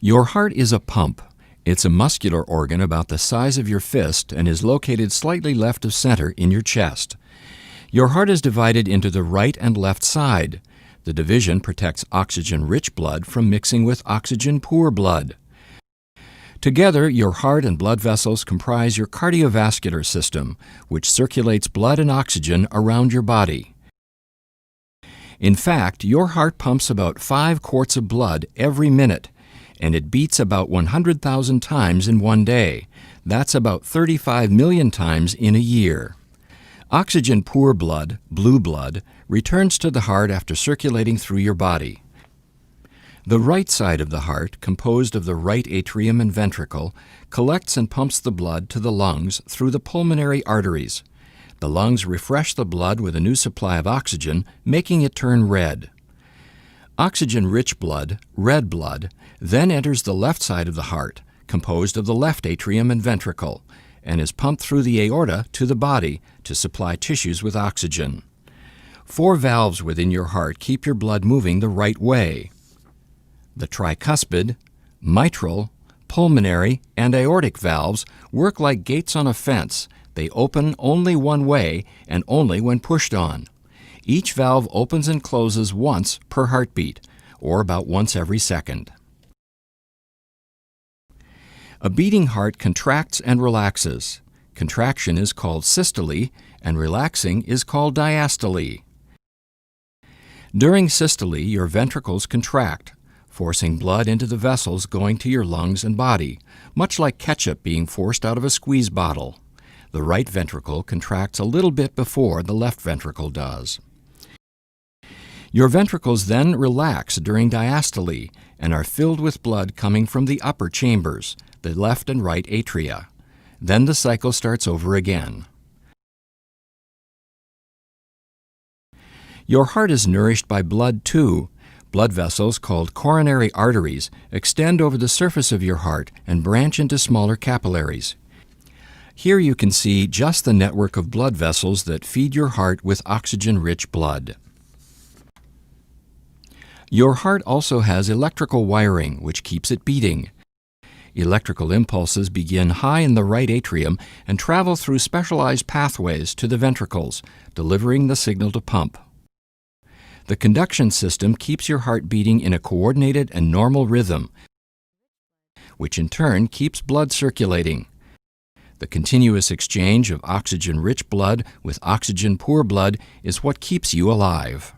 Your heart is a pump. It's a muscular organ about the size of your fist and is located slightly left of center in your chest. Your heart is divided into the right and left side. The division protects oxygen-rich blood from mixing with oxygen-poor blood. Together, your heart and blood vessels comprise your cardiovascular system, which circulates blood and oxygen around your body. In fact, your heart pumps about 5 quarts of blood every minute, and it beats about 100,000 times in one day. That's about 35 million times in a year. Oxygen-poor blood, blue blood, returns to the heart after circulating through your body. The right side of the heart, composed of the right atrium and ventricle, collects and pumps the blood to the lungs through the pulmonary arteries. The lungs refresh the blood with a new supply of oxygen, making it turn red. Oxygen-rich blood, red blood, then enters the left side of the heart, composed of the left atrium and ventricle, and is pumped through the aorta to the body to supply tissues with oxygen. 4 valves within your heart keep your blood moving the right way. The tricuspid, mitral, pulmonary, and aortic valves work like gates on a fence. They open only one way and only when pushed on. Each valve opens and closes once per heartbeat, or about once every second. A beating heart contracts and relaxes. Contraction is called systole, and relaxing is called diastole. During systole, your ventricles contract, forcing blood into the vessels going to your lungs and body, much like ketchup being forced out of a squeeze bottle. The right ventricle contracts a little bit before the left ventricle does. Your ventricles then relax during diastole and are filled with blood coming from the upper chambers, the left and right atria. Then the cycle starts over again. Your heart is nourished by blood too. Blood vessels called coronary arteries extend over the surface of your heart and branch into smaller capillaries. Here you can see just the network of blood vessels that feed your heart with oxygen-rich blood. Your heart also has electrical wiring, which keeps it beating. Electrical impulses begin high in the right atrium and travel through specialized pathways to the ventricles, delivering the signal to pump. The conduction system keeps your heart beating in a coordinated and normal rhythm, which in turn keeps blood circulating. The continuous exchange of oxygen-rich blood with oxygen-poor blood is what keeps you alive.